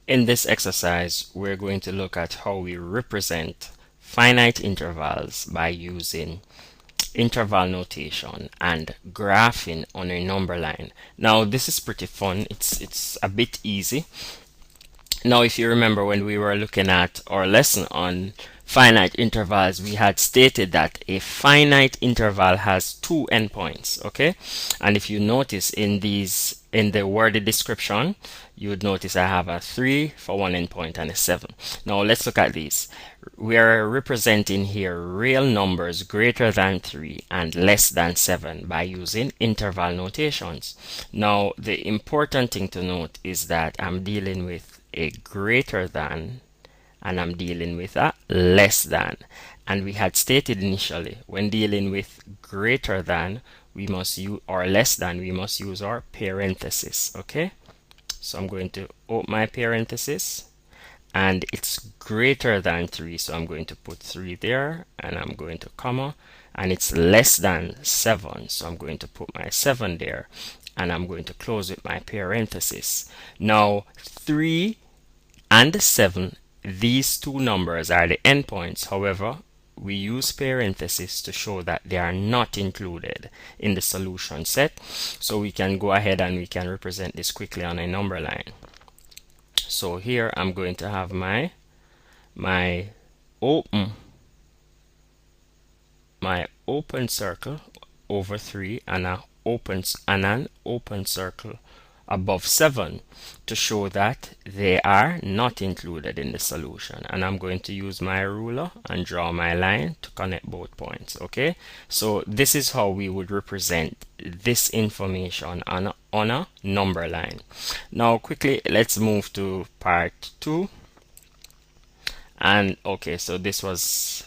In this exercise, we're going to look at how we represent finite intervals by using interval notation and graphing on a number line. Now, this is pretty fun. It's a bit easy. Now, if you remember when we were looking at our lesson on finite intervals, we had stated that a finite interval has two endpoints, okay? And if you notice in the worded description, you would notice I have a 3 for one endpoint and a 7. Now let's look at these. We are representing here real numbers greater than 3 and less than 7 by using interval notations. Now the important thing to note is that I'm dealing with a greater than and I'm dealing with a less than. And we had stated initially when dealing with greater than we must use, or less than, we must use our parenthesis. Okay, so I'm going to open my parenthesis and it's greater than 3, so I'm going to put 3 there and I'm going to comma, and it's less than 7, so I'm going to put my 7 there and I'm going to close with my parenthesis. Now 3 and 7, these two numbers are the endpoints. However, we use parentheses to show that they are not included in the solution set. So we can go ahead and we can represent this quickly on a number line. So here I'm going to have my open circle over 3 and an open circle above 7 to show that they are not included in the solution. And I'm going to use my ruler and draw my line to connect both points. Okay, so this is how we would represent this information on a number line. Now quickly let's move to part 2. And okay, so this was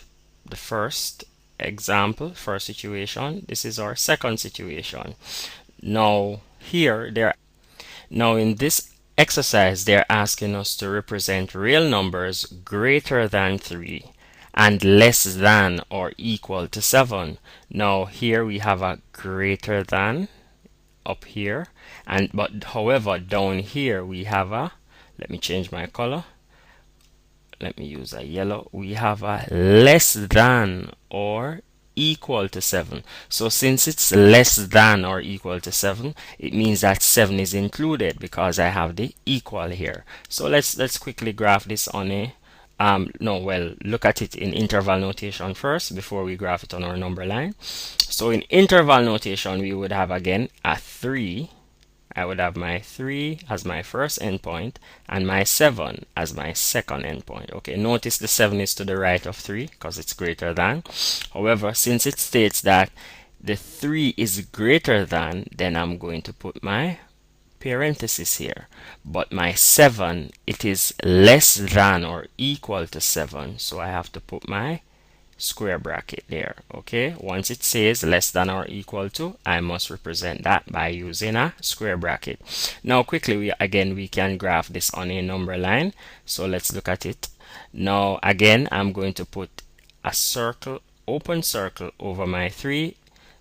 the first example, first situation. This is our second situation. Now in this exercise, they're asking us to represent real numbers greater than 3 and less than or equal to 7. Now here we have a greater than up here, but however down here we have a, let me change my color, let me use a yellow, we have a less than or equal to 7. So since it's less than or equal to 7, it means that 7 is included because I have the equal here. So let's quickly graph this on a look at it in interval notation first before we graph it on our number line. So in interval notation we would have again a 3. I would have my 3 as my first endpoint and my 7 as my second endpoint. Okay, notice the 7 is to the right of 3 because it's greater than. However, since it states that the 3 is greater than, then I'm going to put my parenthesis here. But my 7, it is less than or equal to 7, so I have to put my square bracket there. Okay, once it says less than or equal to, I must represent that by using a square bracket. Now quickly we can graph this on a number line. So let's look at it. Now again I'm going to put a circle, open circle over my 3,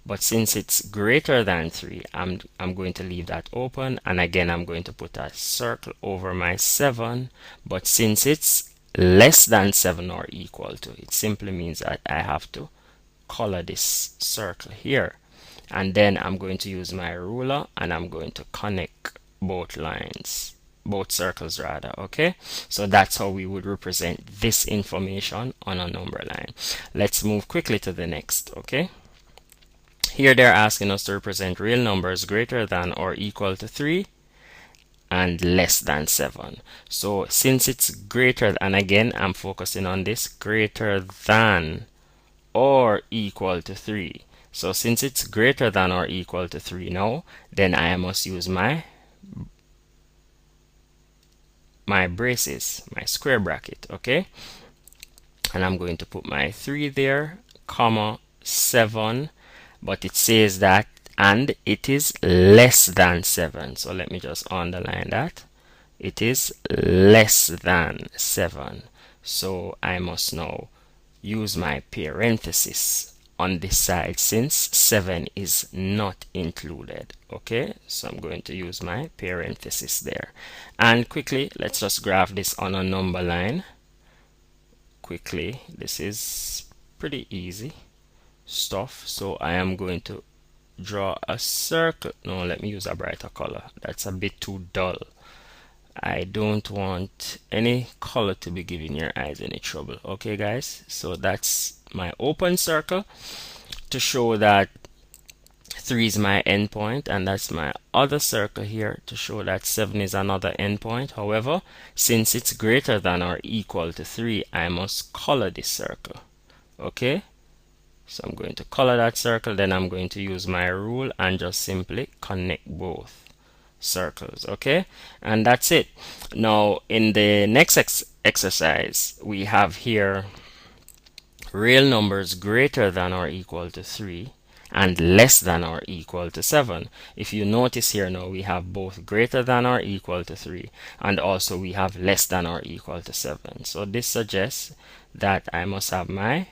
but since it's greater than 3, I'm going to leave that open, and again I'm going to put a circle over my 7, but since it's less than 7 or equal to, it simply means that I have to color this circle here, and then I'm going to use my ruler and I'm going to connect both circles rather. Okay, so that's how we would represent this information on a number line. Let's move quickly to the next. Okay, here they're asking us to represent real numbers greater than or equal to 3 and less than 7. So since it's greater, and again I'm focusing on this, greater than or equal to 3. So since it's greater than or equal to 3 now, then I must use my braces, my square bracket. Okay, and I'm going to put my 3 there, comma 7, but it says that and it is less than 7. So let me just underline that. It is less than 7. So I must now use my parenthesis on this side since 7 is not included. Okay, so I'm going to use my parenthesis there. And quickly, let's just graph this on a number line. Quickly, this is pretty easy stuff. So I am going to draw a circle. No, let me use a brighter color. That's a bit too dull. I don't want any color to be giving your eyes any trouble. Okay, guys, so that's my open circle to show that 3 is my endpoint, and that's my other circle here to show that 7 is another endpoint. However, since it's greater than or equal to 3, I must color this circle. Okay, so I'm going to color that circle, then I'm going to use my rule and just simply connect both circles. Okay, and that's it. Now in the next exercise, we have here real numbers greater than or equal to 3 and less than or equal to 7. If you notice here now, we have both greater than or equal to 3 and also we have less than or equal to 7. So this suggests that I must have my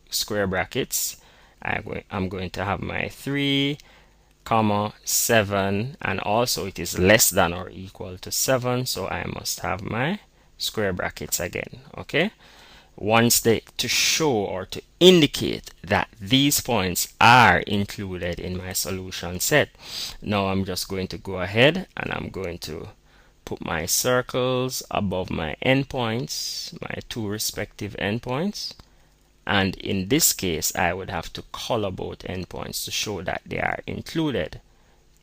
square brackets. I'm going to have my 3 comma 7, and also it is less than or equal to 7, so I must have my square brackets again. Okay, once to show or to indicate that these points are included in my solution set, now I'm just going to go ahead and I'm going to put my circles above my endpoints, my two respective endpoints. And in this case, I would have to color both endpoints to show that they are included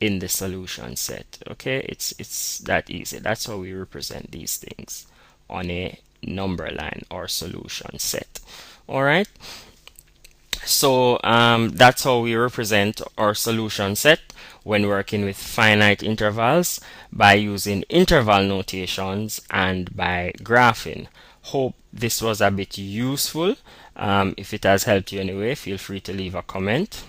in the solution set. Okay, it's that easy. That's how we represent these things on a number line or solution set. All right. So that's how we represent our solution set when working with finite intervals, by using interval notations and by graphing. Hope this was a bit useful. If it has helped you anyway, feel free to leave a comment,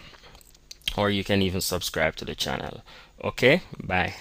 or you can even subscribe to the channel. Okay, bye.